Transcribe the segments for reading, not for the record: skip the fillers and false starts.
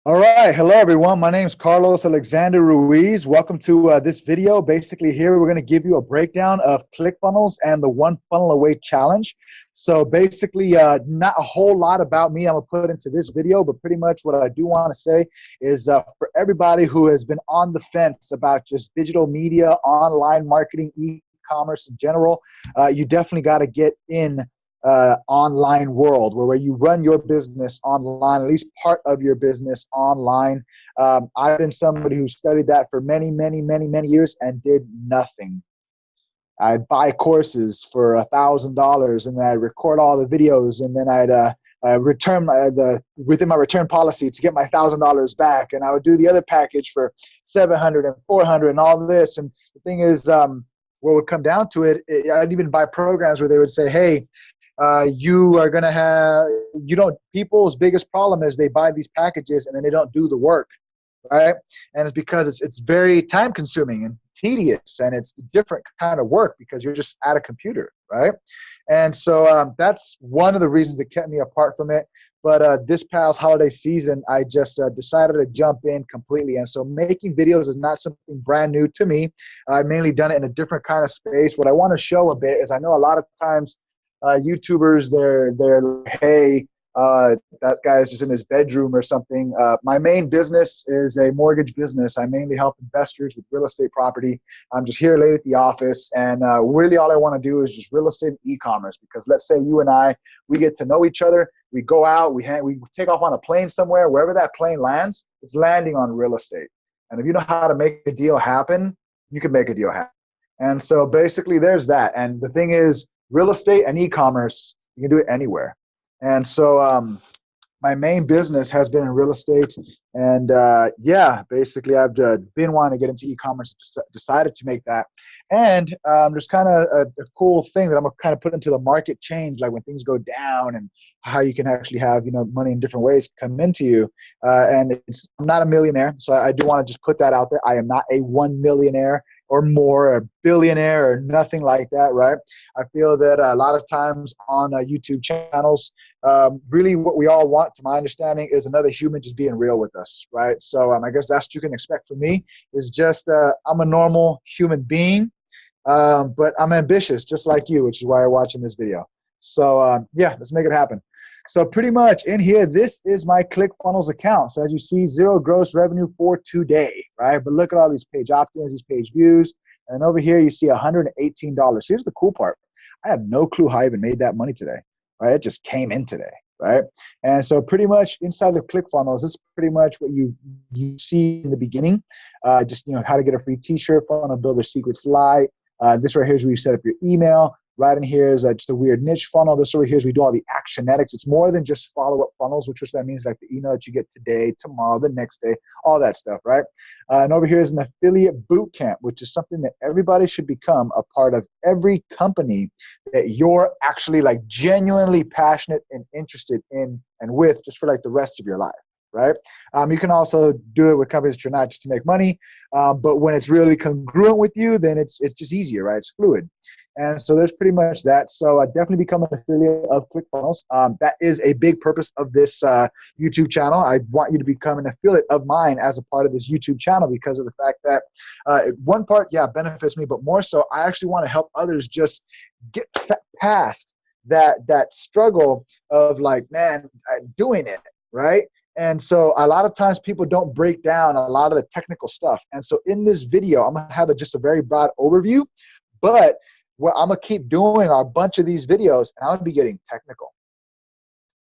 All right. Hello, everyone. My name is Carlos Alexander Ruiz. Welcome to this video. Basically, here we're going to give you a breakdown of ClickFunnels and the One Funnel Away Challenge. So basically, not a whole lot about me I'm going to put into this video, but pretty much what I do want to say is for everybody who has been on the fence about just digital media, online marketing, e-commerce in general, you definitely got to get in online world where you run your business online, at least part of your business online. I've been somebody who studied that for many years and did nothing. I'd buy courses for $1,000 and then I'd record all the videos and then I'd return within my return policy to get my $1,000 back, and I would do the other package for 700 and 400 and all this. And the thing is, what would come down to it, I'd even buy programs where they would say, hey, you are going to have, people's biggest problem is they buy these packages and then they don't do the work, right? And it's because it's very time consuming and tedious, and it's a different kind of work because you're just at a computer, right? And so that's one of the reasons that kept me apart from it. But this past holiday season, I just decided to jump in completely. And so making videos is not something brand new to me. I've mainly done it in a different kind of space. What I want to show a bit is I know a lot of times YouTubers, they're like, hey, that guy's just in his bedroom or something. My main business is a mortgage business. I mainly help investors with real estate property. I'm just here late at the office, and really all I want to do is just real estate and e-commerce, because let's say you and I, we get to know each other. We go out, we take off on a plane somewhere. Wherever that plane lands, it's landing on real estate. And if you know how to make a deal happen, you can make a deal happen. And so basically there's that. And the thing is, real estate and e-commerce, you can do it anywhere. And so my main business has been in real estate. And yeah, basically I've been wanting to get into e-commerce, decided to make that. And there's kind of a cool thing that I'm gonna kind of put into the market change, like when things go down and how you can actually have, money in different ways come into you. And I'm not a millionaire, so I do want to just put that out there. I am not a 1 millionaire or more, a billionaire or nothing like that, right? I feel that a lot of times on YouTube channels, really what we all want, to my understanding, is another human just being real with us, right? So I guess that's what you can expect from me, is just I'm a normal human being, but I'm ambitious just like you, which is why you're watching this video. So yeah, let's make it happen. So pretty much in here, this is my ClickFunnels account. So as you see, 0 gross revenue for today, right? But look at all these page opt-ins, these page views. And over here, you see $118. Here's the cool part. I have no clue how I even made that money today, right? It just came in today, right? And so pretty much inside of ClickFunnels, this is pretty much what you see in the beginning. Just, how to get a free t-shirt, funnel builder secrets light. This right here is where you set up your email. Right in here is just a weird niche funnel. This over here is we do all the actionetics. It's more than just follow-up funnels, which that means like the email that you get today, tomorrow, the next day, all that stuff, right? And over here is an affiliate boot camp, which is something that everybody should become a part of. Every company that you're actually like genuinely passionate and interested in and with, just for like the rest of your life. Right? You can also do it with companies that you're not just to make money, but when it's really congruent with you, then it's just easier, right? It's fluid. And so there's pretty much that. So definitely become an affiliate of ClickFunnels. That is a big purpose of this YouTube channel. I want you to become an affiliate of mine as a part of this YouTube channel, because of the fact that one part, yeah, benefits me, but more so, I actually want to help others just get past that struggle of like, man, doing it, right? And so a lot of times people don't break down a lot of the technical stuff. And so in this video, I'm going to have just a very broad overview, but what I'm going to keep doing are a bunch of these videos, and I'm going to be getting technical,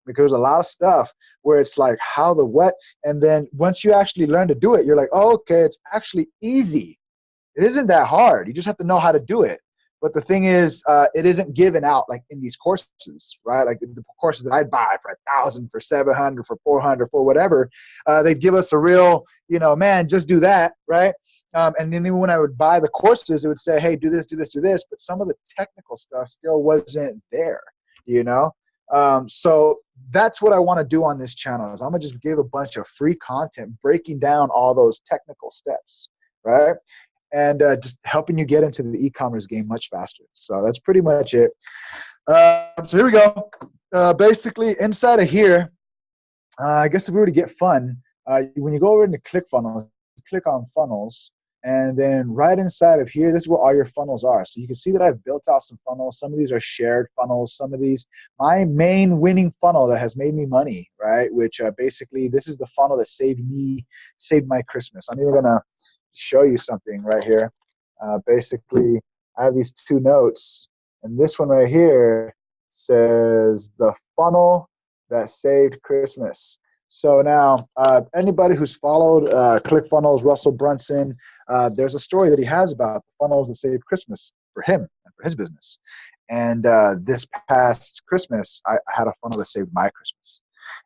because a lot of stuff where it's like how, the what, and then once you actually learn to do it, you're like, oh, okay, it's actually easy. It isn't that hard. You just have to know how to do it. But the thing is, it isn't given out like in these courses, right? Like the courses that I'd buy for 1,000, for 700, for 400, for whatever, they'd give us a real, man, just do that, right? And then when I would buy the courses, it would say, hey, do this, do this, do this. But some of the technical stuff still wasn't there, So that's what I want to do on this channel, is I'm going to just give a bunch of free content breaking down all those technical steps, right? And just helping you get into the e-commerce game much faster. So that's pretty much it. So here we go. Basically, inside of here, I guess if we were to get fun, when you go over into ClickFunnels, you click on funnels, and then right inside of here, this is where all your funnels are. So you can see that I've built out some funnels. Some of these are shared funnels. Some of these, my main winning funnel that has made me money, right? Which basically, this is the funnel that saved my Christmas. I'm even gonna show you something right here. Basically, I have these two notes, and this one right here says the funnel that saved Christmas. So now, anybody who's followed ClickFunnels, Russell Brunson, there's a story that he has about the funnels that saved Christmas for him and for his business. And this past Christmas, I had a funnel that saved my Christmas.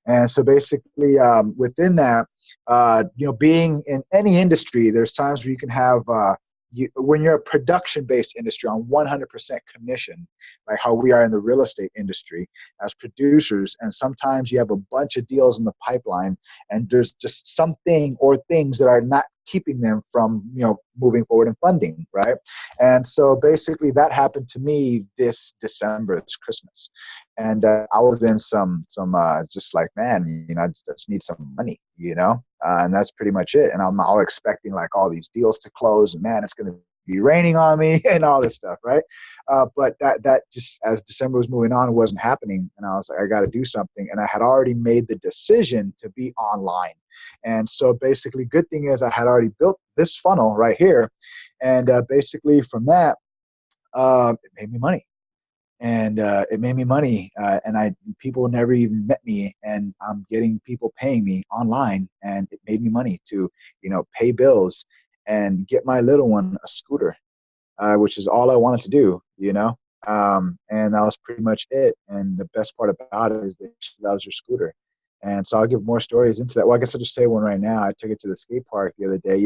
And so basically, within that, being in any industry, there's times where you can have when you're a production-based industry on 100% commission, like how we are in the real estate industry as producers, and sometimes you have a bunch of deals in the pipeline, and there's just something or things that are not keeping them from moving forward in funding, right? And so basically that happened to me this December, this Christmas. And I was in some just like, man, I just need some money, and that's pretty much it. And I'm all expecting like all these deals to close, and man, it's going to be raining on me and all this stuff, right? But that just, as December was moving on, it wasn't happening. And I was like, I got to do something. And I had already made the decision to be online. And so basically, good thing is I had already built this funnel right here. And basically from that, it made me money. And it made me money, and people never even met me, and I'm getting people paying me online, and it made me money to pay bills and get my little one a scooter, which is all I wanted to do, and that was pretty much it. And the best part about it is that she loves her scooter. And so I'll give more stories into that. Well, I guess I'll just say one right now. I took it to the skate park the other day,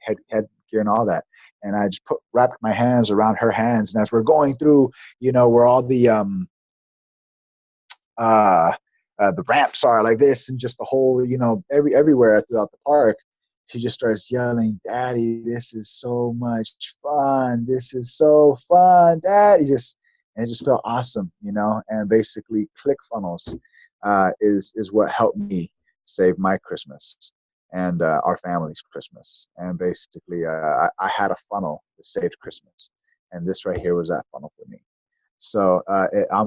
head gear and all that. And I just wrapped my hands around her hands. And as we're going through, where all the ramps are like this, and just the whole, everywhere throughout the park, she just starts yelling, "Daddy, this is so much fun. This is so fun, Daddy." And it just felt awesome, and basically ClickFunnels is what helped me save my Christmas and our family's Christmas. And basically, I had a funnel that saved Christmas, and this right here was that funnel for me. So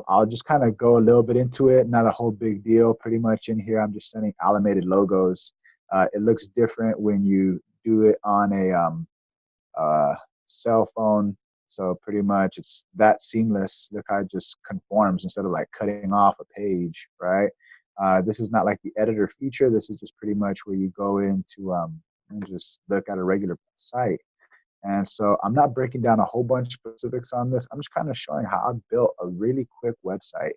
I'll just kind of go a little bit into it, not a whole big deal. Pretty much in here, I'm just sending animated logos. It looks different when you do it on a cell phone. So pretty much it's that seamless. Look how it just conforms instead of like cutting off a page, right? This is not like the editor feature. This is just pretty much where you go into and just look at a regular site. And so I'm not breaking down a whole bunch of specifics on this. I'm just kind of showing how I built a really quick website.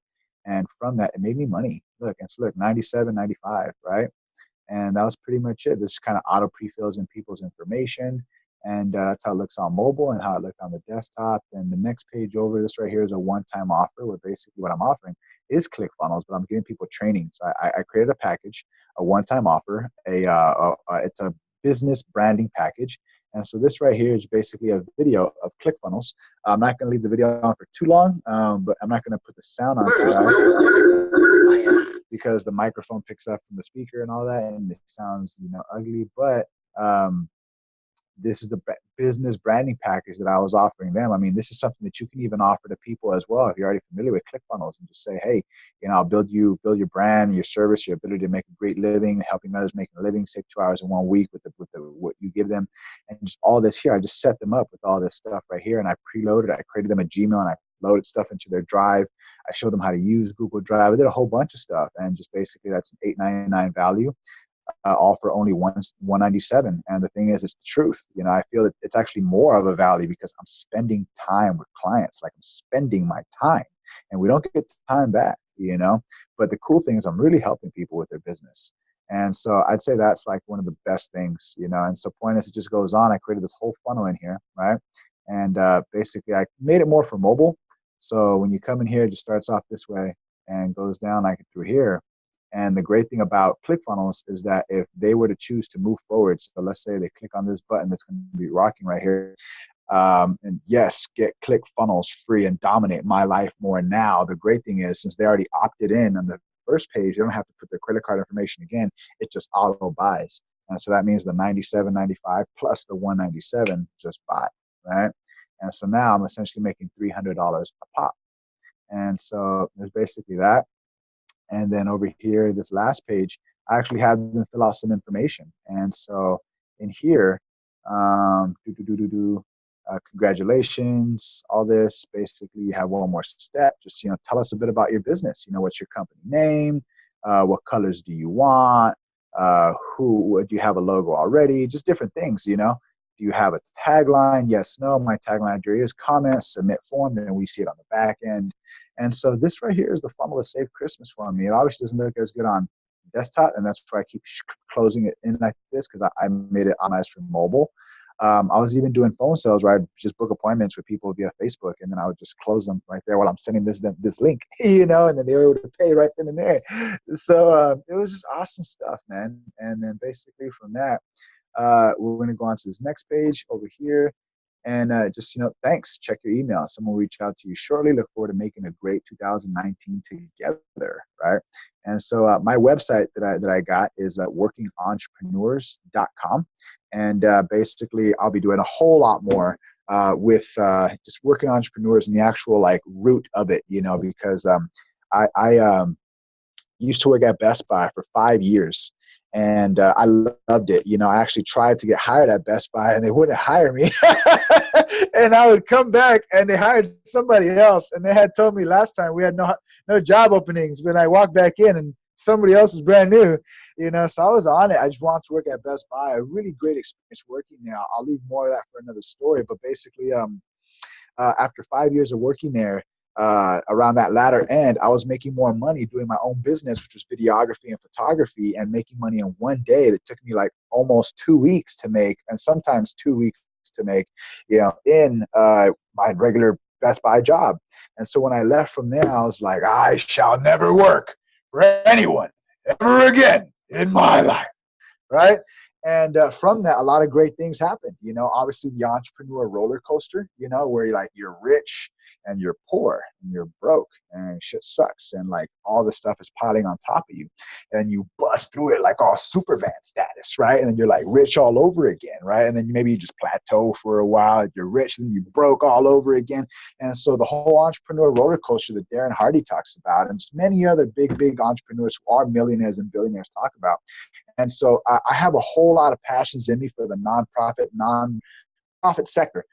And from that, it made me money. Look, it's 97.95, right? And that was pretty much it. This kind of auto pre-fills in people's information. And that's how it looks on mobile and how it looked on the desktop. And the next page over, this right here is a one-time offer, where basically what I'm offering is ClickFunnels, but I'm giving people training. So I created a package, a one-time offer. It's a business branding package. And so this right here is basically a video of ClickFunnels. I'm not going to leave the video on for too long, but I'm not going to put the sound on too loud because the microphone picks up from the speaker and all that, and it sounds ugly. But this is the business branding package that I was offering them. I mean, this is something that you can even offer to people as well if you're already familiar with ClickFunnels, and just say, hey, I'll build your brand, your service, your ability to make a great living, helping others make a living, save 2 hours in 1 week with what you give them, and just all this here. I just set them up with all this stuff right here, and I preloaded. I created them a Gmail, and I loaded stuff into their Drive. I showed them how to use Google Drive. I did a whole bunch of stuff, and just basically that's an $8.99 value. All for only $197. And the thing is, it's the truth. I feel that it's actually more of a value because I'm spending time with clients. Like, I'm spending my time, and we don't get time back, But the cool thing is I'm really helping people with their business. And so I'd say that's like one of the best things, And so point is, it just goes on. I created this whole funnel in here, right? And basically I made it more for mobile. So when you come in here, it just starts off this way and goes down like through here. And the great thing about ClickFunnels is that if they were to choose to move forward, so let's say they click on this button that's going to be rocking right here, and yes, get ClickFunnels free and dominate my life more now. The great thing is, since they already opted in on the first page, they don't have to put their credit card information again. It just auto buys. And so that means the 97.95 plus the 197 just buy, right? And so now I'm essentially making $300 a pop. And so there's basically that. And then over here, this last page, I actually had them fill out some information. And so in here, congratulations, all this. Basically, you have one more step. Just, tell us a bit about your business. What's your company name? What colors do you want? Do you have a logo already? Just different things, Do you have a tagline? Yes, no. My tagline here is comment, submit form, and then we see it on the back end. And so this right here is the funnel to save Christmas for me. It obviously doesn't look as good on desktop, and that's why I keep closing it in like this, because I made it optimized for mobile. I was even doing phone sales where I'd just book appointments with people via Facebook, and then I would just close them right there while I'm sending this link, and then they were able to pay right then and there. So it was just awesome stuff, man. And then basically from that, we're going to go on to this next page over here. And just, thanks. Check your email. Someone will reach out to you shortly. Look forward to making a great 2019 together, right? And so my website that I got is workingentrepreneurs.com. And basically, I'll be doing a whole lot more with just working entrepreneurs and the actual root of it, because I used to work at Best Buy for 5 years. And I loved it. I actually tried to get hired at Best Buy, and they wouldn't hire me. And I would come back, and they hired somebody else. And they had told me last time we had no job openings. When I walked back in, and somebody else was brand new, So I was on it. I just wanted to work at Best Buy. A really great experience working there. I'll leave more of that for another story. But basically, after 5 years of working there, around that latter end, I was making more money doing my own business, which was videography and photography, and making money in one day that took me almost 2 weeks to make, and sometimes 2 weeks to make, in my regular Best Buy job. And so when I left from there, I was like, I shall never work for anyone ever again in my life, right? And from that, a lot of great things happened. Obviously the entrepreneur roller coaster, where you're rich and you're poor and you're broke and shit sucks, and all this stuff is piling on top of you, and you bust through it all Superman status, right? And then you're rich all over again, right? And then maybe you just plateau for a while, you're rich, and then you broke all over again. And so the whole entrepreneur roller coaster that Darren Hardy talks about, and just many other big entrepreneurs who are millionaires and billionaires talk about. And so I have a whole lot of passions in me for the non-profit sector.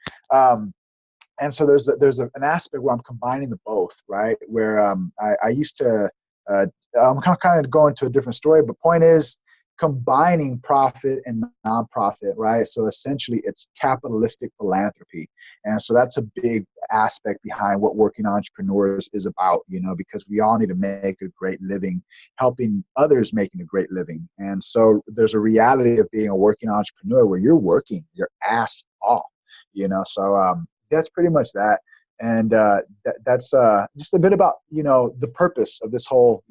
And so there's an aspect where I'm combining the both, right? Where I used to, I'm kind of going to a different story, but point is combining profit and nonprofit, right? So essentially it's capitalistic philanthropy. And so that's a big aspect behind what Working Entrepreneurs is about, because we all need to make a great living, helping others making a great living. And so there's a reality of being a working entrepreneur where you're working your ass off, so that's pretty much that. And that's just a bit about, the purpose of this whole,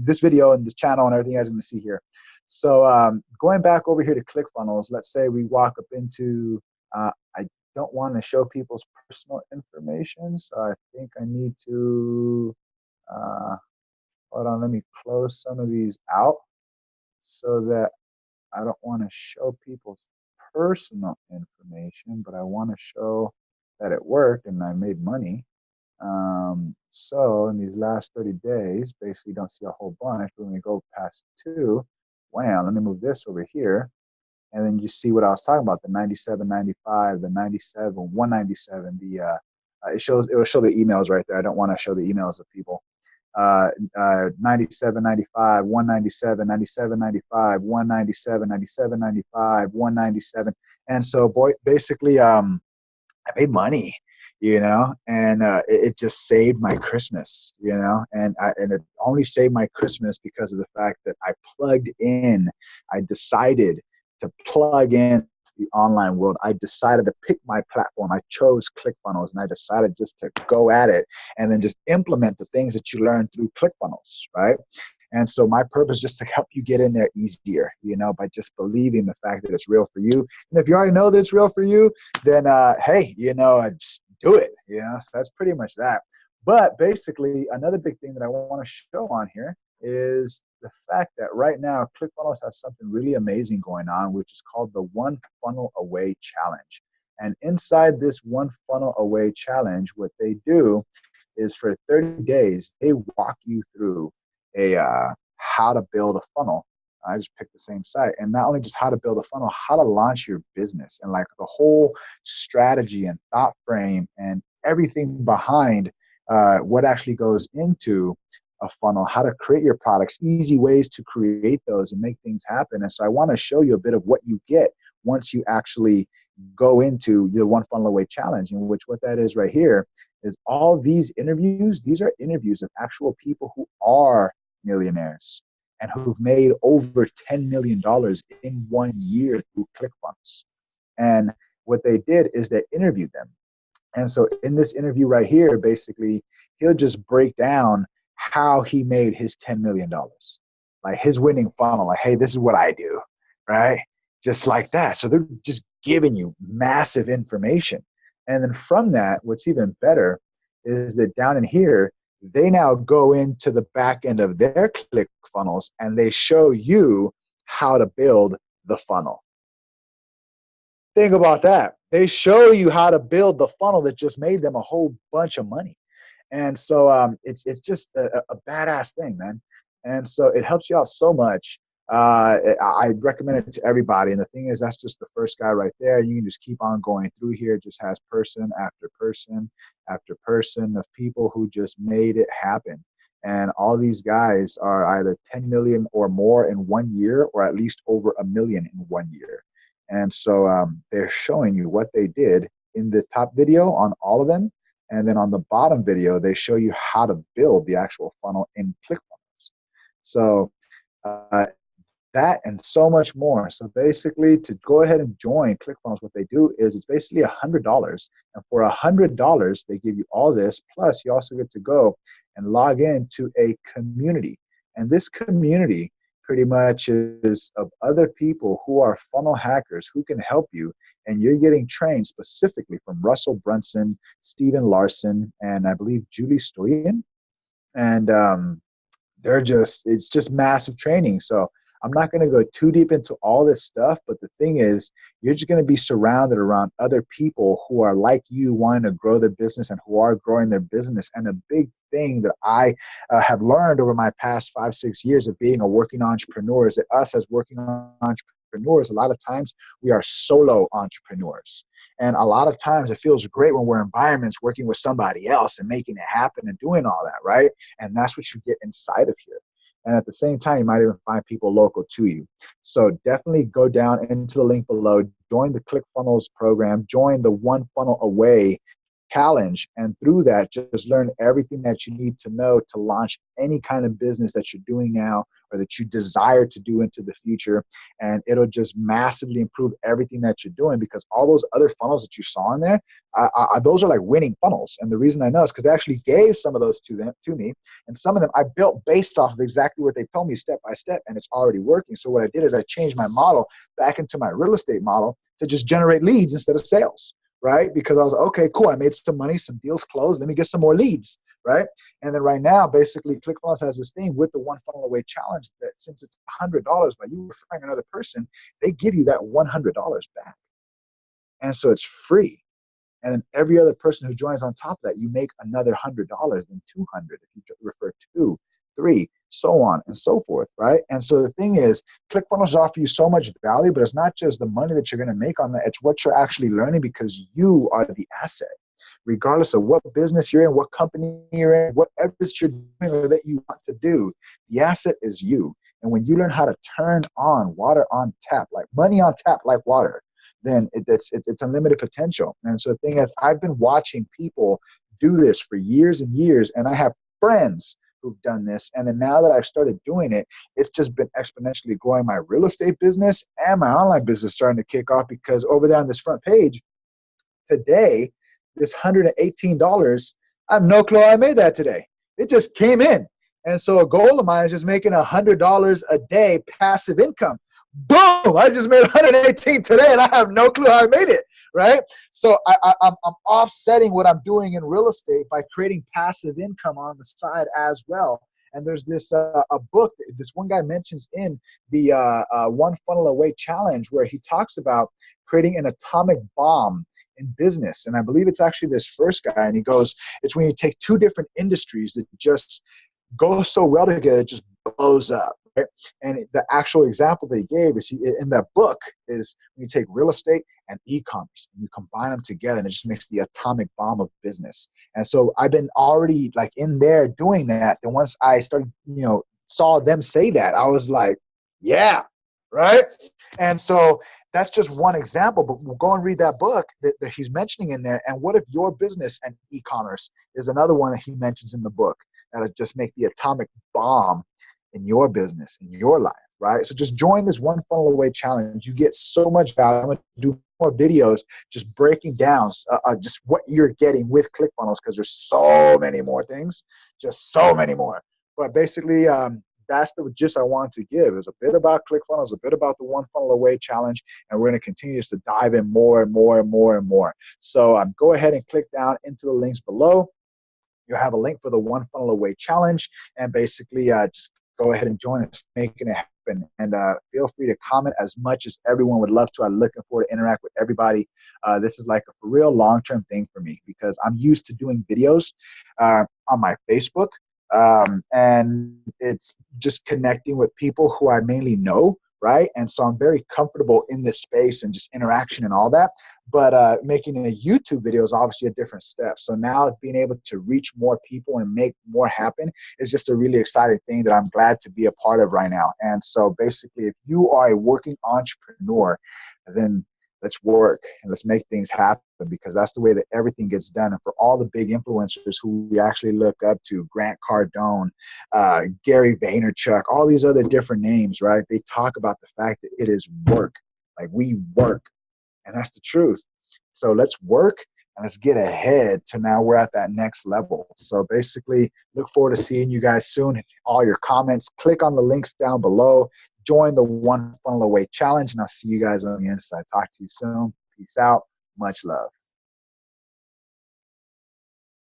this video and this channel and everything you guys are going to see here. So going back over here to ClickFunnels, let's say we walk up into, I don't want to show people's personal information, so I think I need to, hold on, let me close some of these out so that I don't want to show people's personal information, but I want to show that it worked and I made money. So in these last 30 days, basically don't see a whole bunch, but when we go past 2, wow, let me move this over here. And then you see what I was talking about, the 97.95, the 97, 197, it'll show the emails right there. I don't want to show the emails of people. 97.95, 197, 97.95, 197, 97.95, 197. And so basically, I made money, and it just saved my Christmas, and it only saved my Christmas because of the fact that I plugged in. I decided to plug in to the online world. I decided to pick my platform. I chose ClickFunnels, and I decided just to go at it and then just implement the things that you learn through ClickFunnels, right? And so my purpose is just to help you get in there easier, by just believing the fact that it's real for you. And if you already know that it's real for you, then hey, just do it. So that's pretty much that. But basically, another big thing that I want to show on here is the fact that right now ClickFunnels has something really amazing going on, which is called the One Funnel Away Challenge. And inside this One Funnel Away Challenge, what they do is for 30 days, they walk you through a how to build a funnel. I just picked the same site, and not only just how to build a funnel, how to launch your business, and like the whole strategy and thought frame and everything behind what actually goes into a funnel, how to create your products, easy ways to create those and make things happen. And so I want to show you a bit of what you get once you actually go into your One Funnel Away Challenge, in which what that is right here is all these interviews. These are interviews of actual people who are millionaires and who've made over $10 million in 1 year through ClickFunnels. And what they did is they interviewed them. And so in this interview right here, basically, he'll just break down how he made his $10 million. Like his winning funnel, like, hey, this is what I do, right? Just like that. So they're just giving you massive information. And then from that, what's even better is that down in here, they now go into the back end of their ClickFunnels and they show you how to build the funnel. Think about that. They show you how to build the funnel that just made them a whole bunch of money. And so it's just a badass thing, man. And so it helps you out so much. I recommend it to everybody. And the thing is, that's just the first guy right there. You can just keep on going through here. It just has person after person after person of people who just made it happen. And all these guys are either 10 million or more in 1 year, or at least over 1 million in 1 year. And so they're showing you what they did in the top video on all of them. And then on the bottom video, they show you how to build the actual funnel in ClickFunnels. So that and so much more. So basically, to go ahead and join ClickFunnels, what they do is it's basically $100. And for $100, they give you all this. Plus, you also get to go and log into a community. And this community pretty much is of other people who are funnel hackers who can help you. And you're getting trained specifically from Russell Brunson, Steven Larson, and I believe Julie Stoyan. And it's just massive training. So I'm not going to go too deep into all this stuff, but the thing is, you're just going to be surrounded around other people who are like you, wanting to grow their business and who are growing their business. And a big thing that I have learned over my past 5-6 years of being a working entrepreneur is that us as working entrepreneurs, a lot of times we are solo entrepreneurs. And a lot of times it feels great when we're in environments working with somebody else and making it happen and doing all that, right? And that's what you get inside of here. And at the same time, you might even find people local to you. So definitely go down into the link below, join the ClickFunnels program, join the One Funnel Away Challenge, and through that, just learn everything that you need to know to launch any kind of business that you're doing now or that you desire to do into the future. And it'll just massively improve everything that you're doing, because all those other funnels that you saw in there, those are like winning funnels. And the reason I know is because they actually gave some of those to me, and some of them I built based off of exactly what they told me step by step, and it's already working. So what I did is I changed my model back into my real estate model to just generate leads instead of sales. Right? Because I was okay, cool. I made some money, some deals closed. Let me get some more leads, right? And then right now, basically, ClickFunnels has this thing with the One Funnel Away Challenge that since it's $100 by you referring another person, they give you that $100 back. And so it's free. And then every other person who joins on top of that, you make another $100, then $200 if you refer 2, 3, so on and so forth, right? And so the thing is, ClickFunnels offer you so much value, but it's not just the money that you're going to make on that. It's what you're actually learning, because you are the asset. Regardless of what business you're in, what company you're in, whatever it is you're doing or that you want to do, the asset is you. And when you learn how to turn on water on tap, like money on tap, like water, then it's unlimited potential. And so the thing is, I've been watching people do this for years and years, and I have friends who've done this. And then now that I've started doing it, it's just been exponentially growing my real estate business and my online business starting to kick off, because over there on this front page today, this $118, I have no clue how I made that today. It just came in. And so a goal of mine is just making $100 a day passive income. Boom! I just made 118 today, and I have no clue how I made it, right? So I'm offsetting what I'm doing in real estate by creating passive income on the side as well. And there's this a book that this one guy mentions in the One Funnel Away Challenge, where he talks about creating an atomic bomb in business. And I believe it's actually this first guy, and he goes, it's when you take two different industries that just go so well together, it just blows up. Right? And the actual example that he gave is in that book is when you take real estate and e-commerce and you combine them together, and it just makes the atomic bomb of business. And so I've been already like in there doing that. And once I started, saw them say that, I was like, yeah, right. And so that's just one example, but we'll go and read that book that he's mentioning in there. And what if your business and e-commerce is another one that he mentions in the book that'll just make the atomic bomb in your business, in your life, right? So just join this One Funnel Away Challenge. You get so much value. I'm going to do more videos just breaking down just what you're getting with ClickFunnels, because there's so many more things, just so many more. But basically, that's the gist I wanted to give. Is a bit about ClickFunnels, a bit about the One Funnel Away Challenge, and we're going to continue to dive in more and more and more and more. So go ahead and click down into the links below. You'll have a link for the One Funnel Away Challenge, and basically just go ahead and join us, making it happen. And feel free to comment as much as everyone would love to. I'm looking forward to interact with everybody. This is like a for real long-term thing for me, because I'm used to doing videos on my Facebook, and it's just connecting with people who I mainly know, right? And so I'm very comfortable in this space and just interaction and all that. But making a YouTube video is obviously a different step. So now being able to reach more people and make more happen is just a really exciting thing that I'm glad to be a part of right now. And so basically, if you are a working entrepreneur, then let's work and let's make things happen, because that's the way that everything gets done. And for all the big influencers who we actually look up to, Grant Cardone, Gary Vaynerchuk, all these other different names, right? They talk about the fact that it is work. Like, we work, and that's the truth. So let's work and let's get ahead to now we're at that next level. So basically, look forward to seeing you guys soon. All your comments, click on the links down below. Join the One Funnel Away Challenge, and I'll see you guys on the inside. Talk to you soon. Peace out. Much love.